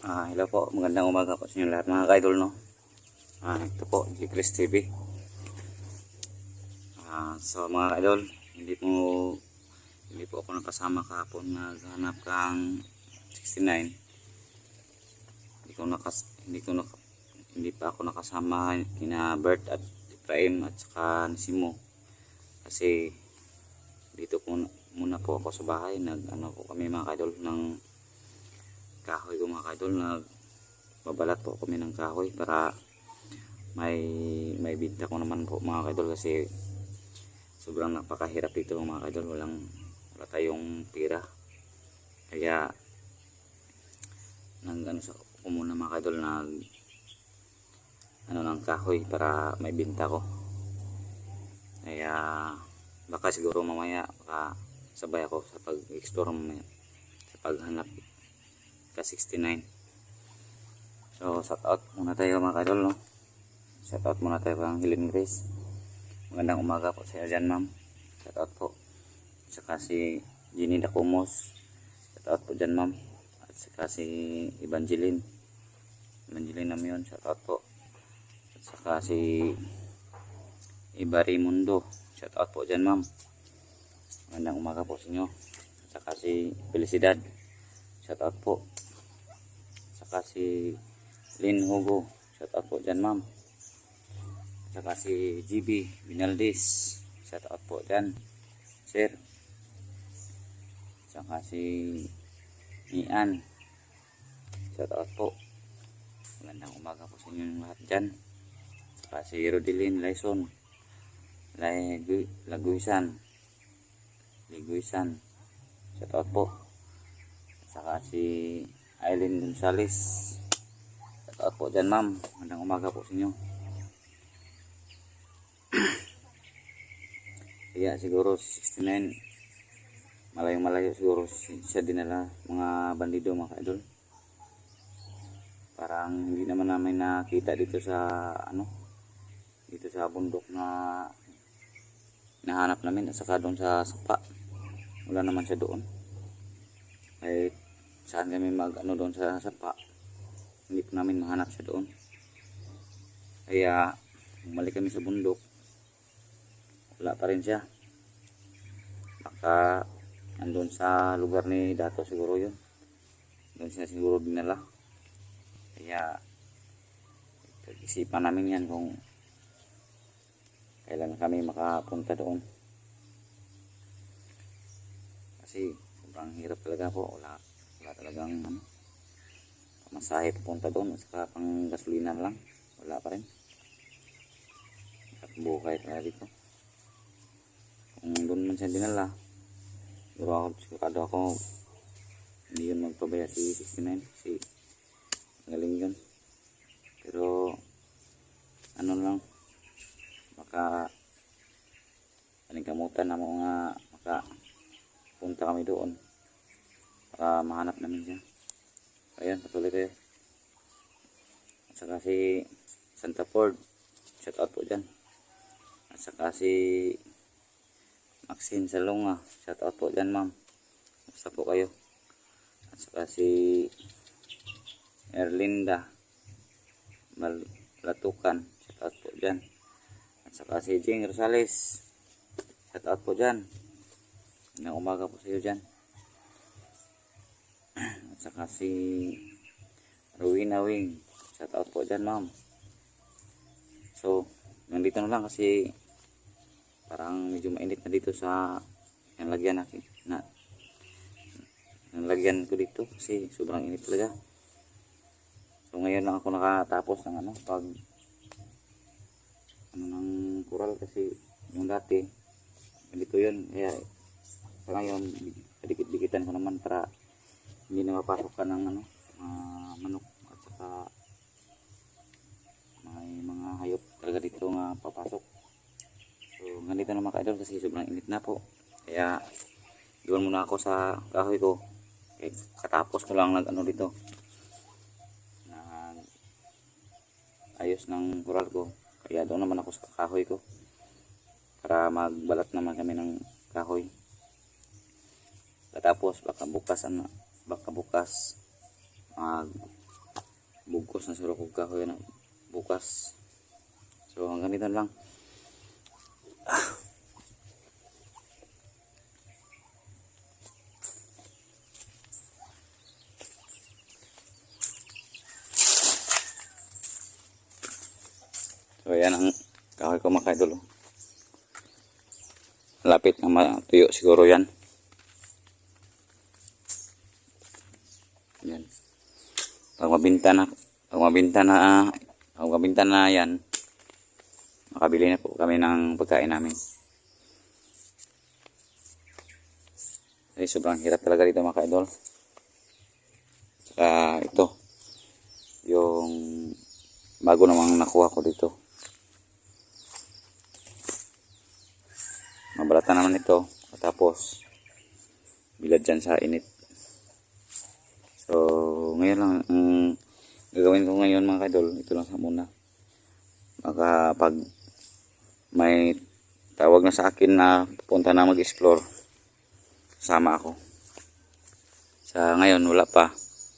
Hello po, magandang umaga po sa inyo lahat mga ka-idol, no? Ito po, G. Chris TV. So mga ka-idol, hindi po ako nakasama kahapon na naghanap kang 69. Hindi pa ako nakasama kina Bert at Efraim at saka ni Simo. Kasi dito po muna po ako sa bahay, po kami mga ka-idol ng kahoy ko mga ka-idol. Nagbabalat po kami ng kahoy para may binta ko naman po mga ka-idol, kasi sobrang napakahirap dito mga ka-idol. Wala tayong pira, kaya ko muna mga ka-idol ng kahoy para may binta ko. Kaya baka siguro mamaya sabay ako sa pag-explore mamaya, sa paghanap ka 69. So shout out muna tayo mga ka-idol, no? Shout out muna tayo kang Helen Grace. Magandang umaga po sa iyo dyan, ma'am. Shout out po. Saka si Jenny Dacumos, shout out po dyan, ma'am. At saka si Evangeline namin yun, shout out po. At saka si Ibari Mundo, shout out po dyan, ma'am. Magandang umaga po sa inyo. At saka si Felicidad, shout out po. Saka si Lynn Hugo, shout out po dyan, ma'am. Saka si GB Binaldis, shout out po dyan, sir. Saka si Ian, shout out po. Magandang umaga po sa inyo lahat dyan. Saka si Rodelyn Laison Laguisan, shout out po. Saka si Aileen Gonzales, shout out po dyan, ma'am. Magandang umaga po sa inyo. Kaya siguro 69, malayo siguro siya dinala mga bandido mga ka-idol. Parang hindi naman namin nakita dito sa bundok na nahanap namin, at saka doon sa sapa wala naman siya doon. Kahit saan kami doon sa sapa, hindi po namin mahanap siya doon. Kaya bumalik kami sa bundok, wala pa rin siya. Baka andun sa lugar ni Dato siguro yun, doon siya siguro dinala. Kaya pag-isipan namin yan kung kailan kami makapunta doon, kasi sobrang hirap talaga po. Wala talagang masahe papunta doon, at saka pang gasolina lang, wala pa rin. At buhay talaga dito. Kung doon man siya dinala, sigurado ako hindi yun magpabaya si 69, kasi galing yun. Pero lang, baka paningkamutan na mga makapunta kami doon para mahanap namin siya. Ayan, patuloy tayo. At saka si Santa Ford, shout out po dyan. At saka si Maxine Salonga, shout out po dyan, ma'am. Basta po kayo. At saka si Erlinda Malatukan, shout out po dyan. At saka si Jing Rosales, shout out po dyan. Magandang umaga po sa iyo dyan. At saka si Rowena Wing, shout out po dyan, ma'am. So nandito na lang kasi parang medyo mainit na dito sa nalagyan ko dito, kasi sobrang init talaga. So ngayon lang ako nakatapos ng ng kural, kasi yung dati dito yun. Kaya sa ngayon dikit-dikitan ko naman para hindi na mapasok ka ng manok, at saka may mga hayop talaga dito nga papasok. So ganito na mga ka-idol, kasi sobrang init na po. Kaya iwan muna ako sa kahoy ko. Katapos ko lang dito ayos ng kural ko, kaya doon naman ako sa kahoy ko para magbalat naman kami ng kahoy. Katapos baka bukas focus na sulok ko kahoy na bukas. So hanggang dito lang. So yan ang kahoy ko mga idol. Lapit na matuyo siguro yan. Yan. Pag mabinta na yan, makabili na po kami ng pagkain namin. Ay, sobrang hirap talaga dito mga idol. Saka ito, yung bago namang nakuha ko dito. Mabalatan naman ito, tapos bilad dyan sa init. So ngayon lang gagawin ko ngayon mga idol, ito lang sa muna. Baka pag may tawag na sa akin na pupunta na mag-explore, sama ako. Sa ngayon wala pa,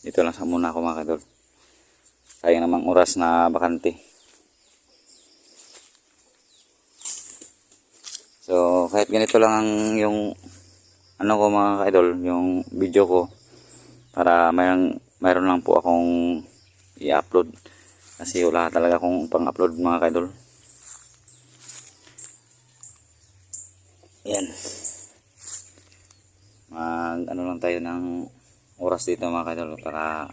dito lang sa muna ako mga idol. Sayang namang oras na bakante. So kahit ganito lang ang yung ano ko mga idol, yung video ko, para mayroon lang po akong i-upload kasi wala talaga akong pang-upload mga idol. Yan, ano lang tayo ng oras dito mga idol para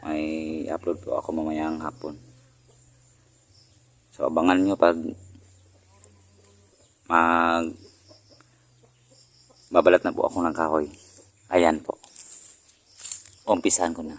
may upload po ako mamayang hapon. So abangan nyo pag babalat na po ako ng kahoy. Ayan po, umpisahan ko na.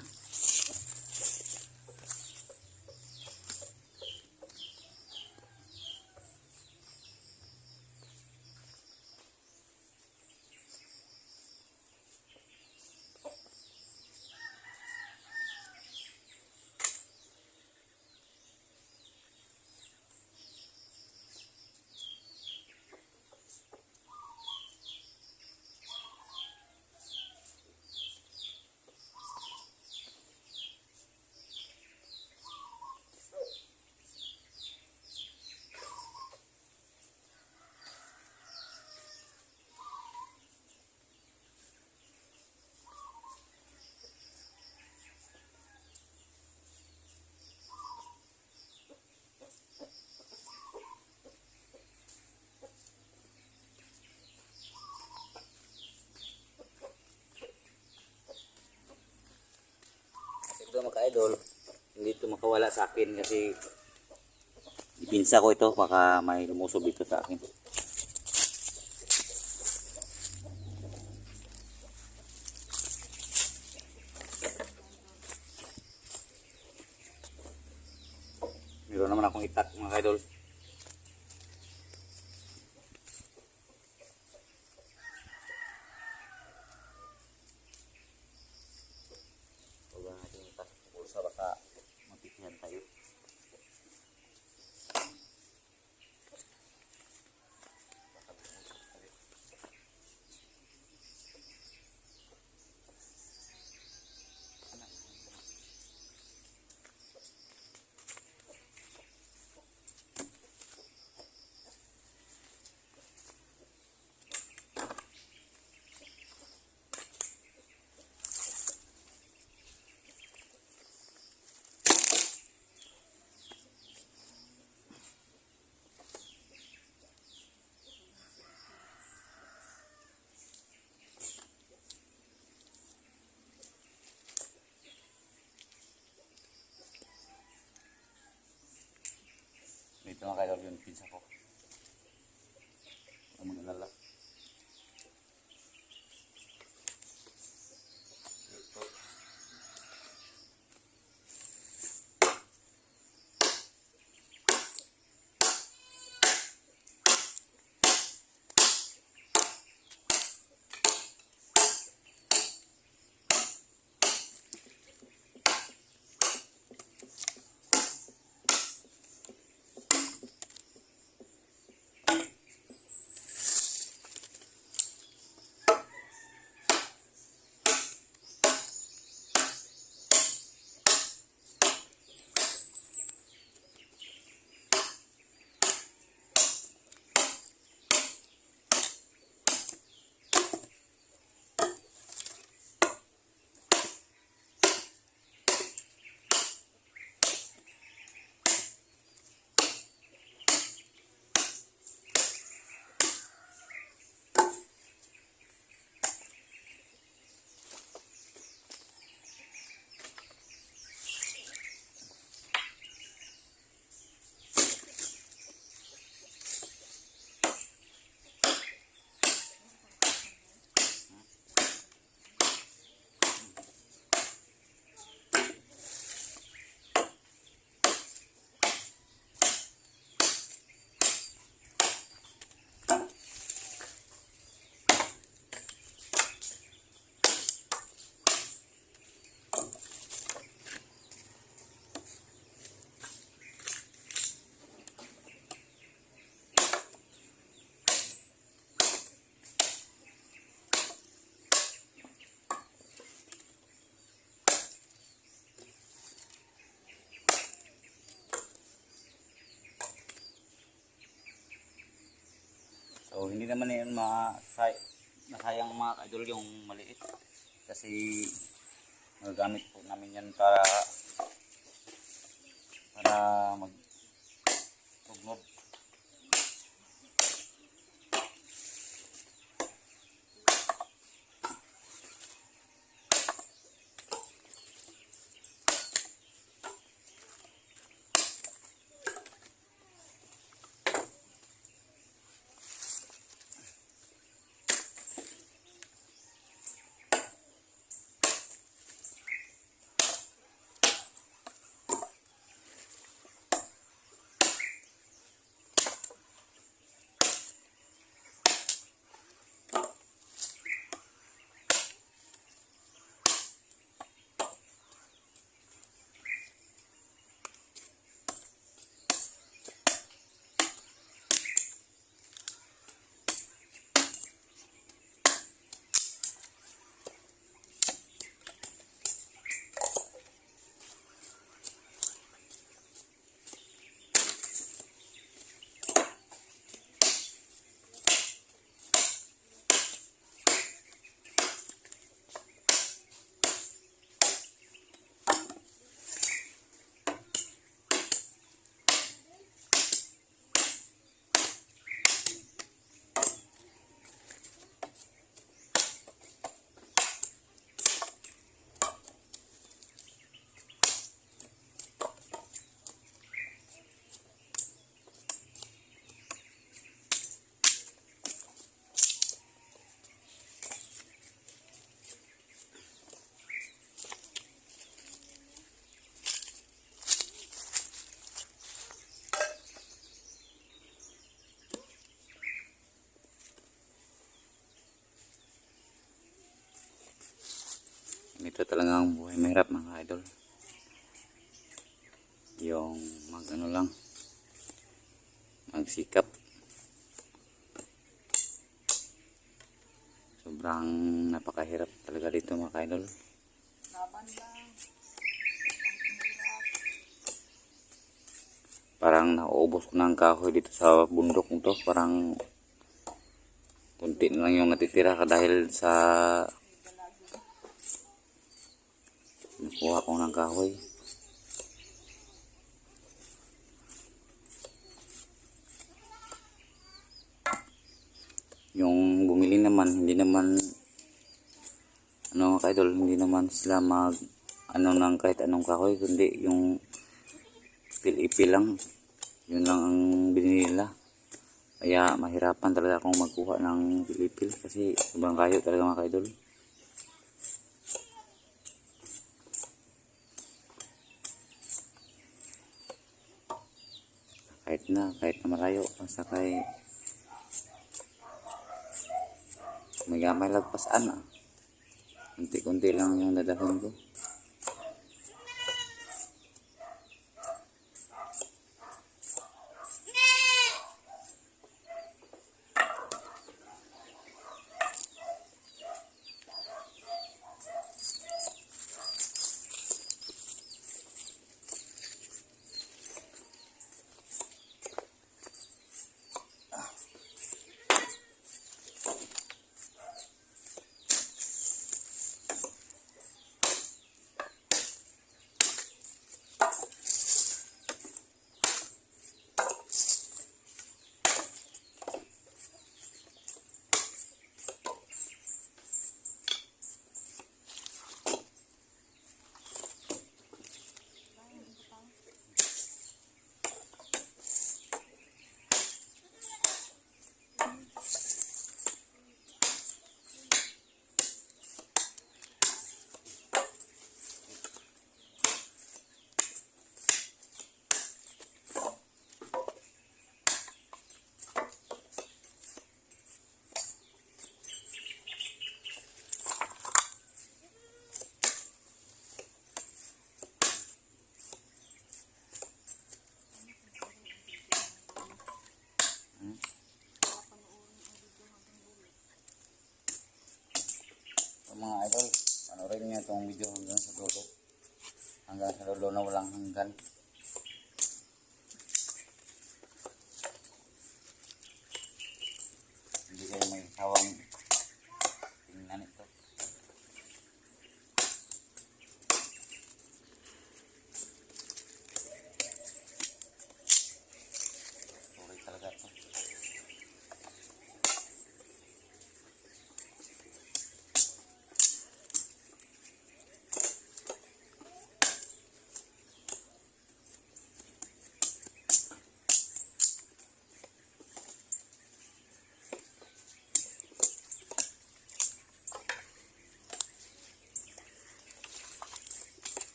Ito mga idol, hindi ito makawala sa akin kasi ipinsa ko ito, baka may lumusob dito sa akin. Meron naman akong itak mga idol. Baka matikihan tayo. Ito mga idol yung pizza ko. Ang mag-alala. So hindi naman yun masayang mga idol yung maliit. Kasi magagamit po namin yan para magtugnod. Ito talaga ang buhay mahirap mga idol. Yung magsikap. Sobrang napakahirap talaga dito mga idol. Parang nauubos ko na ang kahoy dito sa bundok nito. Parang kunti na lang yung natitira dahil sa nakuha ko ng kahoy. Yung bumili naman, hindi naman idol, hindi naman sila ng kahit anong kahoy, kundi yung ipil lang. Yun lang ang binili nila. Kaya mahirapan talaga akong magkuha ng ipil kasi sobrang kayo talaga mga idol. Kahit na malayo, basta kay may lagpasan kunti-kunti lang yung dadalhin ko. Mga idol, panoorin niyo itong video hanggang sa dulo na walang hanggan.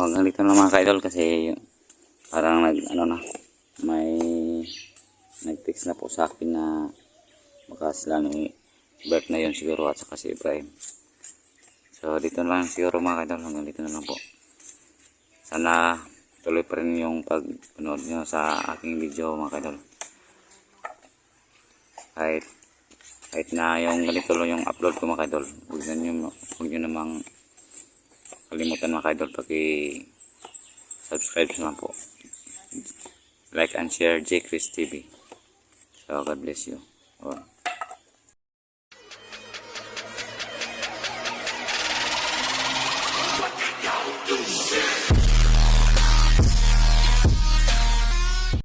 hanggang dito na mga ka-idol kasi parang may nag-text na po sa akin na baka sila ni Bert na yun siguro at saka si Ibrahim. So dito na lang siguro mga ka-idol, hanggang dito na lang po. Sana tuloy pa rin yung pagpanood nyo sa aking video mga ka-idol. Kahit na yung ganito lang yung upload ko mga ka-idol, huwag nyo namang kalimutan mga ka-idol subscribe naman po, like and share J Chris TV. So God bless you all.